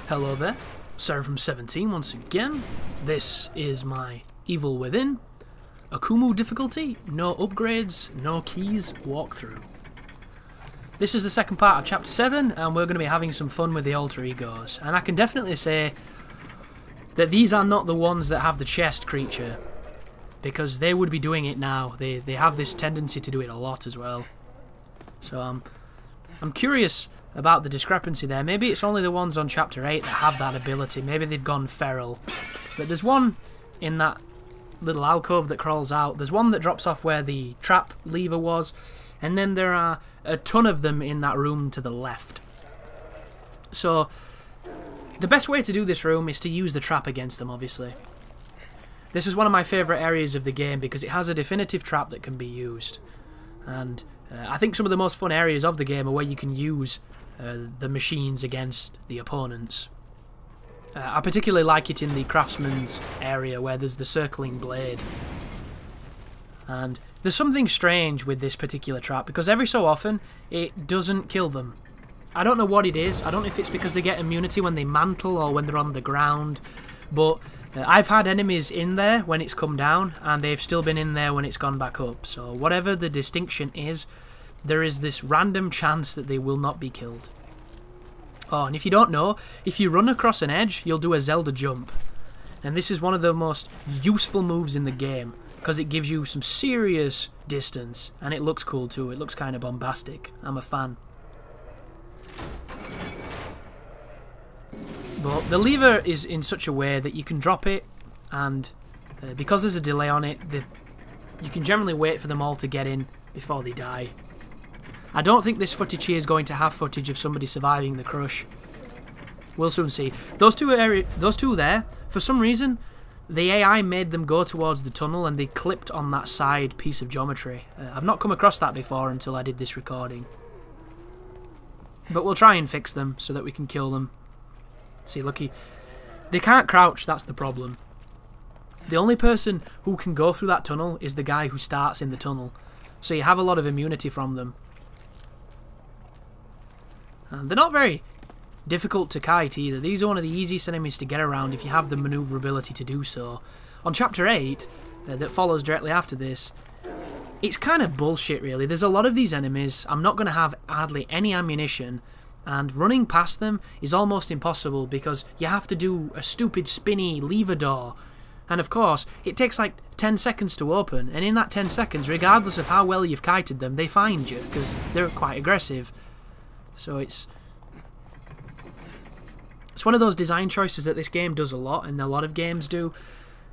Hello there, Sarah from 17 once again. This is my Evil Within Akumu difficulty, no upgrades, no keys, walkthrough. This is the second part of chapter 7 and we're going to be having some fun with the alter egos. And I can definitely say that these are not the ones that have the chest creature, because they would be doing it now. They have this tendency to do it a lot as well. So I'm curious about the discrepancy there. Maybe it's only the ones on chapter 8 that have that ability. Maybe they've gone feral. But there's one in that little alcove that crawls out. There's one that drops off where the trap lever was. And then there are a ton of them in that room to the left. So the best way to do this room is to use the trap against them, obviously. This is one of my favourite areas of the game because it has a definitive trap that can be used. And I think some of the most fun areas of the game are where you can use the machines against the opponents. I particularly like it in the craftsman's area where there's the circling blade. And there's something strange with this particular trap because every so often it doesn't kill them. I don't know what it is. I don't know if it's because they get immunity when they mantle or when they're on the ground. But I've had enemies in there when it's come down and they've still been in there when it's gone back up. So whatever the distinction is, there is this random chance that they will not be killed. Oh, and if you don't know, if you run across an edge, you'll do a Zelda jump. And this is one of the most useful moves in the game, because it gives you some serious distance, and it looks cool too. It looks kind of bombastic. I'm a fan. But the lever is in such a way that you can drop it, and because there's a delay on it, you can generally wait for them all to get in before they die. I don't think this footage here is going to have footage of somebody surviving the crush. We'll soon see. Those two there, for some reason, the AI made them go towards the tunnel and they clipped on that side piece of geometry. I've not come across that before until I did this recording. But we'll try and fix them so that we can kill them. See, looky. They can't crouch, that's the problem. The only person who can go through that tunnel is the guy who starts in the tunnel. So you have a lot of immunity from them. And they're not very difficult to kite either. These are one of the easiest enemies to get around if you have the maneuverability to do so. On chapter 8, that follows directly after this, it's kind of bullshit really. There's a lot of these enemies. I'm not going to have hardly any ammunition, and running past them is almost impossible because you have to do a stupid spinny lever door. And of course, it takes like 10 seconds to open, and in that 10 seconds, regardless of how well you've kited them, they find you because they're quite aggressive. So it's one of those design choices that this game does a lot, and a lot of games do,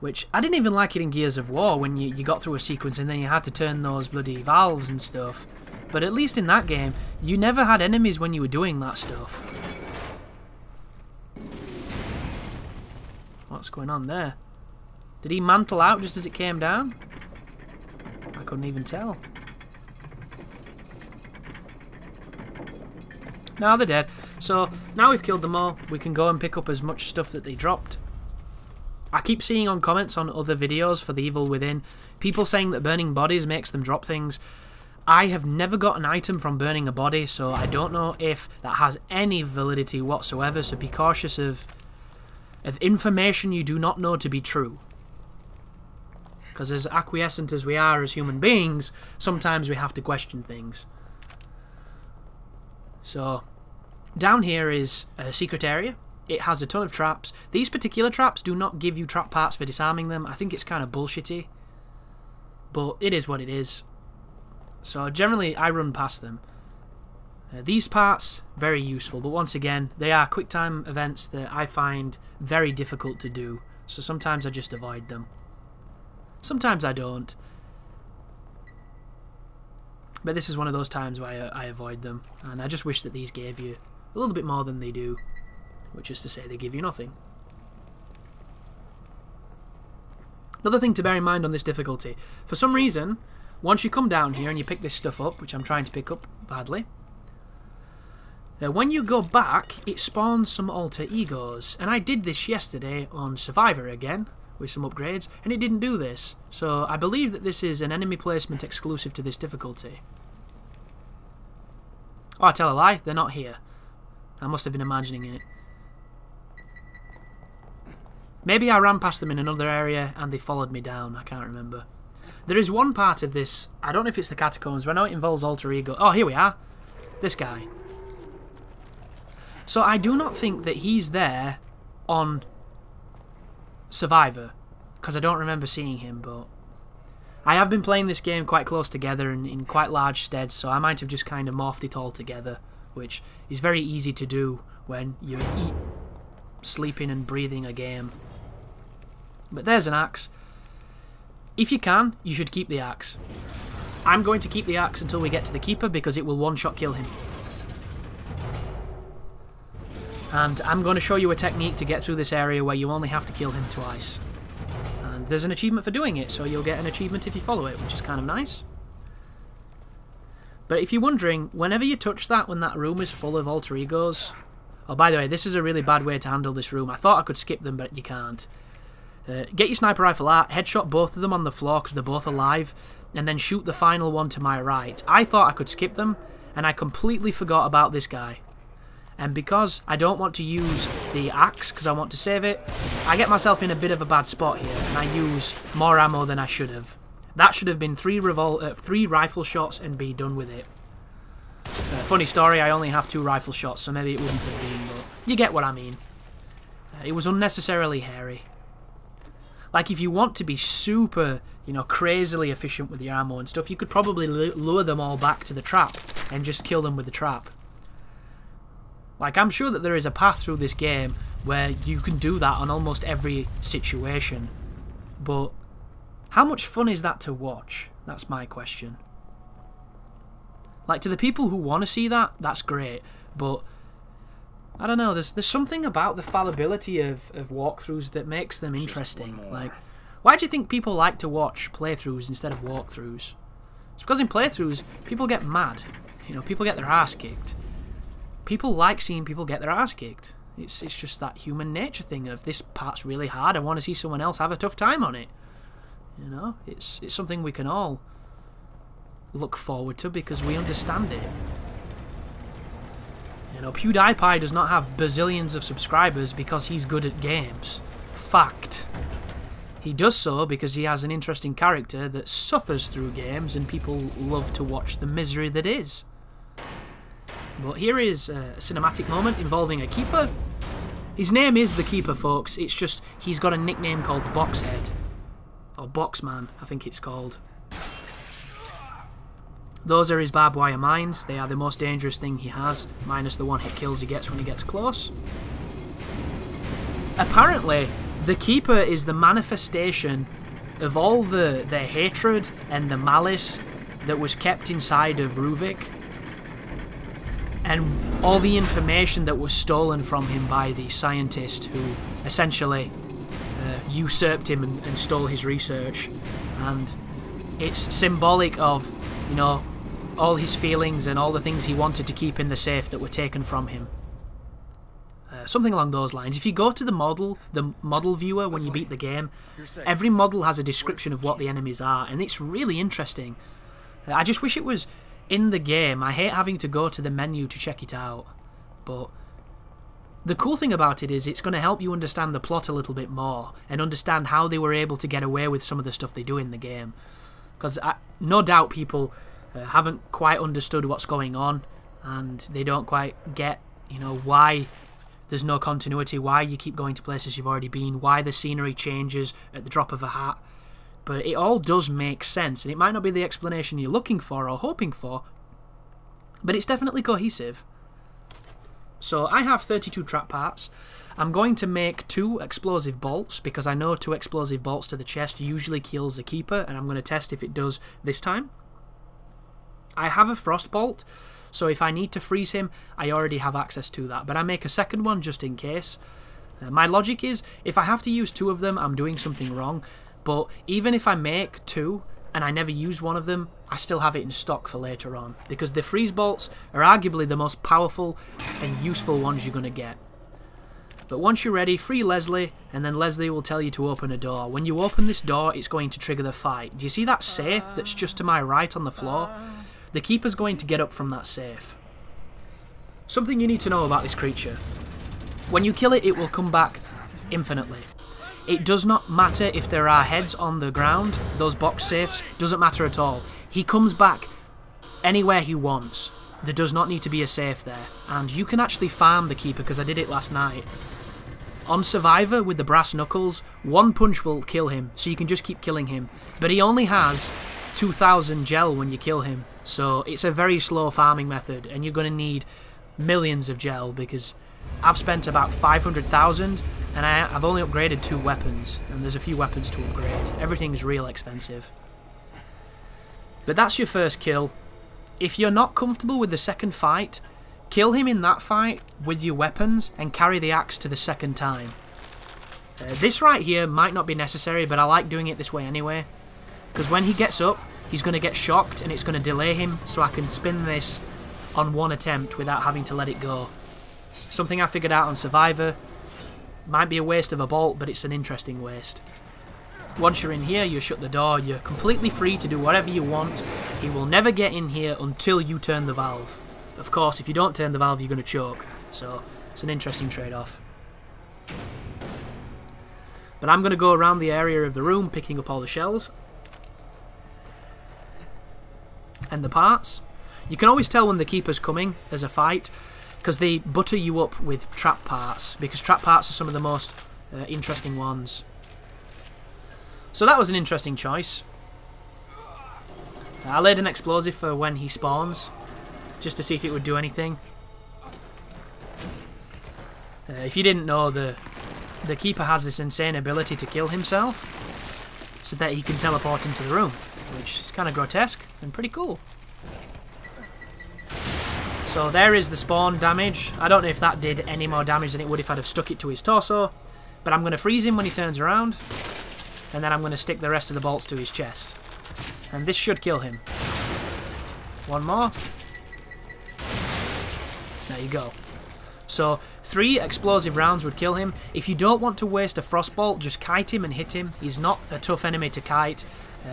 which I didn't even like it in Gears of War when you got through a sequence and then you had to turn those bloody valves and stuff. But at least in that game, you never had enemies when you were doing that stuff. What's going on there? Did he mantle out just as it came down? I couldn't even tell. Now they're dead. So now we've killed them all, we can go and pick up as much stuff that they dropped. I keep seeing on comments on other videos for the Evil Within, people saying that burning bodies makes them drop things. I have never got an item from burning a body, so I don't know if that has any validity whatsoever, so be cautious of information you do not know to be true. Because as acquiescent as we are as human beings, sometimes we have to question things. So, down here is a secret area. It has a ton of traps. These particular traps do not give you trap parts for disarming them. I think it's kind of bullshitty. But it is what it is. So, generally, I run past them. These parts, very useful. But once again, they are quick time events that I find very difficult to do. So sometimes I just avoid them. Sometimes I don't. But this is one of those times where I avoid them, and I just wish that these gave you a little bit more than they do, which is to say they give you nothing. Another thing to bear in mind on this difficulty, for some reason, once you come down here and you pick this stuff up, which I'm trying to pick up badly, when you go back, it spawns some alter egos, and I did this yesterday on Survivor again, with some upgrades, and it didn't do this. So I believe that this is an enemy placement exclusive to this difficulty. Oh, I tell a lie, they're not here. I must have been imagining it. Maybe I ran past them in another area and they followed me down. I can't remember. There is one part of this, I don't know if it's the catacombs, but I know it involves alter ego. Oh, here we are. This guy. So I do not think that he's there on Survivor, because I don't remember seeing him, but I have been playing this game quite close together and in quite large steads, so I might have just kind of morphed it all together, which is very easy to do when you're sleeping and breathing a game. But there's an axe. If you can, you should keep the axe. I'm going to keep the axe until we get to the Keeper because it will one-shot kill him. And I'm going to show you a technique to get through this area where you only have to kill him twice. And there's an achievement for doing it, so you'll get an achievement if you follow it, which is kind of nice. But if you're wondering, whenever you touch that when that room is full of alter egos... Oh, by the way, this is a really bad way to handle this room. I thought I could skip them, but you can't. Get your sniper rifle out, headshot both of them on the floor because they're both alive, and then shoot the final one to my right. I thought I could skip them, and I completely forgot about this guy. And because I don't want to use the axe because I want to save it, I get myself in a bit of a bad spot here, and I use more ammo than I should have. That should have been 3 rifle shots and be done with it. Funny story, I only have 2 rifle shots, so maybe it wouldn't have been, but you get what I mean. It was unnecessarily hairy. Like, if you want to be super, you know, crazily efficient with your ammo and stuff, you could probably lure them all back to the trap and just kill them with the trap. Like, I'm sure that there is a path through this game where you can do that on almost every situation. But how much fun is that to watch? That's my question. Like, to the people who want to see that, that's great. But I don't know, there's something about the fallibility of walkthroughs that makes them interesting. Like, why do you think people like to watch playthroughs instead of walkthroughs? It's because in playthroughs, people get mad. You know, people get their ass kicked. People like seeing people get their ass kicked. It's just that human nature thing of, this part's really hard, I want to see someone else have a tough time on it. You know, it's something we can all look forward to because we understand it. You know, PewDiePie does not have bazillions of subscribers because he's good at games. Fact. He does so because he has an interesting character that suffers through games and people love to watch the misery that is. But here is a cinematic moment involving a Keeper. His name is the Keeper, folks. It's just he's got a nickname called Boxhead. Or Boxman, I think it's called. Those are his barbed wire mines. They are the most dangerous thing he has, minus the one-hit kills he gets when he gets close. Apparently, the Keeper is the manifestation of all the hatred and the malice that was kept inside of Ruvik, and all the information that was stolen from him by the scientist who essentially usurped him and stole his research. And it's symbolic of, you know, all his feelings and all the things he wanted to keep in the safe that were taken from him. Something along those lines. If you go to the model viewer when you beat the game, every model has a description of what the enemies are, and it's really interesting. I just wish it was in the game. I hate having to go to the menu to check it out. But the cool thing about it is it's going to help you understand the plot a little bit more and understand how they were able to get away with some of the stuff they do in the game. Because no doubt people haven't quite understood what's going on, and they don't quite get, you know, why there's no continuity, why you keep going to places you've already been, why the scenery changes at the drop of a hat. But it all does make sense, and it might not be the explanation you're looking for or hoping for, but it's definitely cohesive. So I have 32 trap parts. I'm going to make 2 explosive bolts, because I know 2 explosive bolts to the chest usually kills the Keeper, and I'm going to test if it does this time. I have a frost bolt, so if I need to freeze him, I already have access to that, but I make a second one just in case. My logic is, if I have to use 2 of them, I'm doing something wrong, but even if I make 2 and I never use one of them, I still have it in stock for later on, because the freeze bolts are arguably the most powerful and useful ones you're going to get. But once you're ready, free Leslie, and then Leslie will tell you to open a door. When you open this door, it's going to trigger the fight. Do you see that safe that's just to my right on the floor? The Keeper's going to get up from that safe. Something you need to know about this creature. When you kill it, it will come back infinitely. It does not matter if there are heads on the ground. Those box safes doesn't matter at all. He comes back anywhere he wants. There does not need to be a safe there. And you can actually farm the Keeper, because I did it last night. On Survivor, with the brass knuckles, one punch will kill him, so you can just keep killing him. But he only has 2,000 gel when you kill him, so it's a very slow farming method, and you're going to need millions of gel, because I've spent about 500,000, and I've only upgraded 2 weapons, and there's a few weapons to upgrade. Everything's real expensive. But that's your first kill. If you're not comfortable with the second fight, kill him in that fight with your weapons and carry the axe to the second time. This right here might not be necessary, but I like doing it this way anyway. Because when he gets up, he's going to get shocked and it's going to delay him, so I can spin this on one attempt without having to let it go. Something I figured out on Survivor. Might be a waste of a bolt, but it's an interesting waste. Once you're in here, you shut the door, you're completely free to do whatever you want. He will never get in here until you turn the valve. Of course, if you don't turn the valve, you're going to choke. So, it's an interesting trade-off. But I'm going to go around the area of the room, picking up all the shells. And the parts. You can always tell when the Keeper's coming as a fight, because they butter you up with trap parts, because trap parts are some of the most interesting ones. So that was an interesting choice. I laid an explosive for when he spawns, just to see if it would do anything. If you didn't know, the Keeper has this insane ability to kill himself, so that he can teleport into the room, which is kind of grotesque and pretty cool. So there is the spawn damage. I don't know if that did any more damage than it would if I'd have stuck it to his torso, but I'm going to freeze him when he turns around, and then I'm going to stick the rest of the bolts to his chest. And this should kill him. One more. There you go. So 3 explosive rounds would kill him. If you don't want to waste a frostbolt, just kite him and hit him. He's not a tough enemy to kite.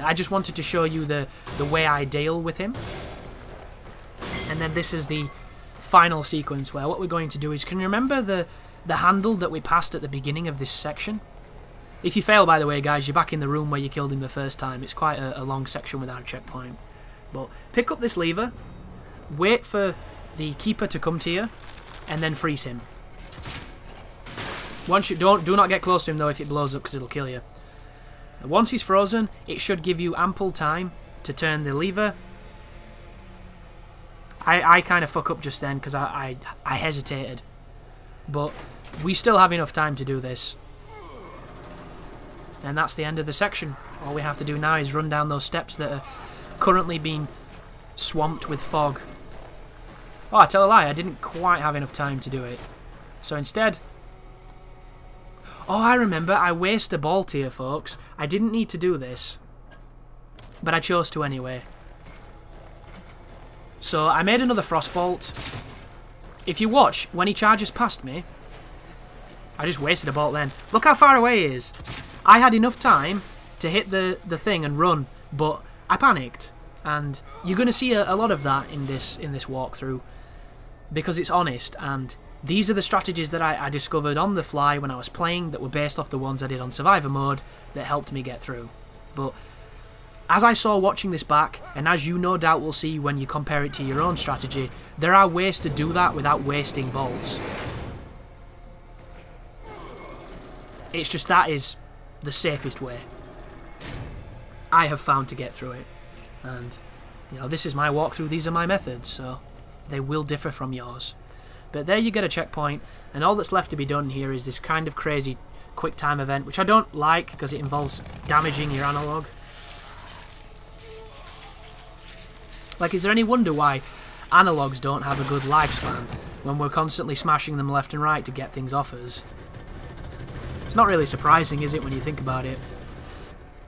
I just wanted to show you the way I deal with him. And then this is the final sequence where what we're going to do is, can you remember the handle that we passed at the beginning of this section? If you fail, by the way, guys, you're back in the room where you killed him the first time. It's quite a long section without a checkpoint. But pick up this lever, wait for the Keeper to come to you, and then freeze him. Once you do not get close to him though if it blows up, because it'll kill you. Once he's frozen, it should give you ample time to turn the lever. I kind of fuck up just then because I hesitated, but we still have enough time to do this. And that's the end of the section. All we have to do now is run down those steps that are currently being swamped with fog. Oh, I tell a lie, I didn't quite have enough time to do it. So instead... Oh, I remember, I wasted a bolt here, folks. I didn't need to do this, but I chose to anyway. So I made another frostbolt. If you watch, when he charges past me, I just wasted a bolt then. Look how far away he is. I had enough time to hit the thing and run, but I panicked. And you're going to see a lot of that in this walkthrough, because it's honest, and these are the strategies that I discovered on the fly when I was playing that were based off the ones I did on Survivor mode that helped me get through. But as I saw watching this back, and as you no doubt will see when you compare it to your own strategy, there are ways to do that without wasting bolts. It's just that is the safest way I have found to get through it. And, you know, this is my walkthrough, these are my methods, so they will differ from yours. But there you get a checkpoint, and all that's left to be done here is this kind of crazy quick time event, which I don't like because it involves damaging your analog. Like, is there any wonder why analogs don't have a good lifespan when we're constantly smashing them left and right to get things off us? It's not really surprising, is it, when you think about it?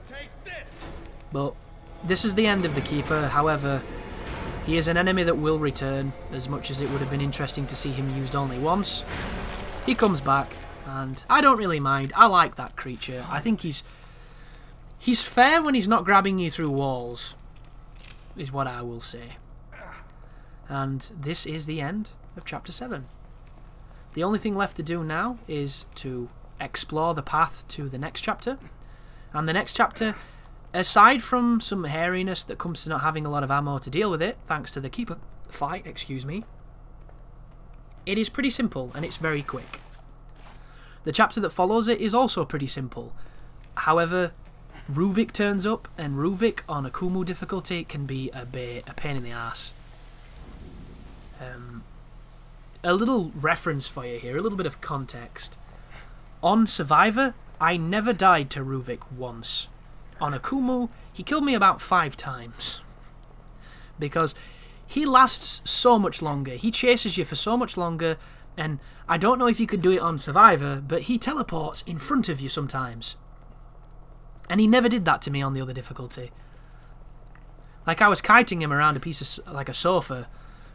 Take this. But this is the end of the Keeper. However, he is an enemy that will return, as much as it would have been interesting to see him used only once. He comes back, and I don't really mind. I like that creature. I think he's fair when he's not grabbing you through walls, is what I will say. And this is the end of Chapter 7. The only thing left to do now is to explore the path to the next chapter. And the next chapter, aside from some hairiness that comes to not having a lot of ammo to deal with it, thanks to the keeper fight, excuse me, it is pretty simple and it's very quick. The chapter that follows it is also pretty simple. However, Ruvik turns up, and Ruvik on Akumu difficulty can be a pain in the ass. A little reference for you here, a little bit of context. On Survivor, I never died to Ruvik once. On Akumu, he killed me about 5 times. Because he lasts so much longer, he chases you for so much longer, and I don't know if you can do it on Survivor, but he teleports in front of you sometimes. And he never did that to me on the other difficulty. Like, I was kiting him around a piece of, like a sofa,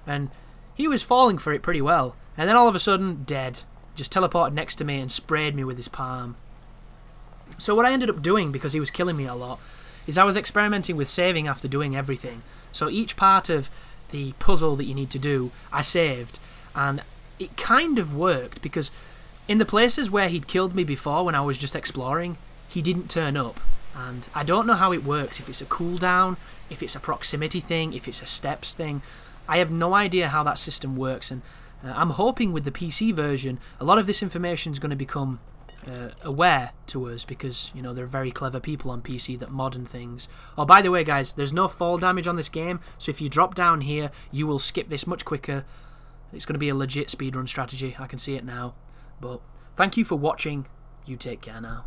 and he was falling for it pretty well. And then all of a sudden, dead. Just teleported next to me and sprayed me with his palm. So what I ended up doing, because he was killing me a lot, is I was experimenting with saving after doing everything. So each part of the puzzle that you need to do, I saved. And it kind of worked, because in the places where he'd killed me before when I was just exploring, he didn't turn up. And I don't know how it works, if it's a cooldown, if it's a proximity thing, if it's a steps thing. I have no idea how that system works, and I'm hoping with the PC version a lot of this information is going to become aware to us, because, you know, there are very clever people on PC that mod and things. Oh, by the way, guys, there's no fall damage on this game, so if you drop down here, you will skip this much quicker. It's going to be a legit speedrun strategy, I can see it now. But thank you for watching. You take care now.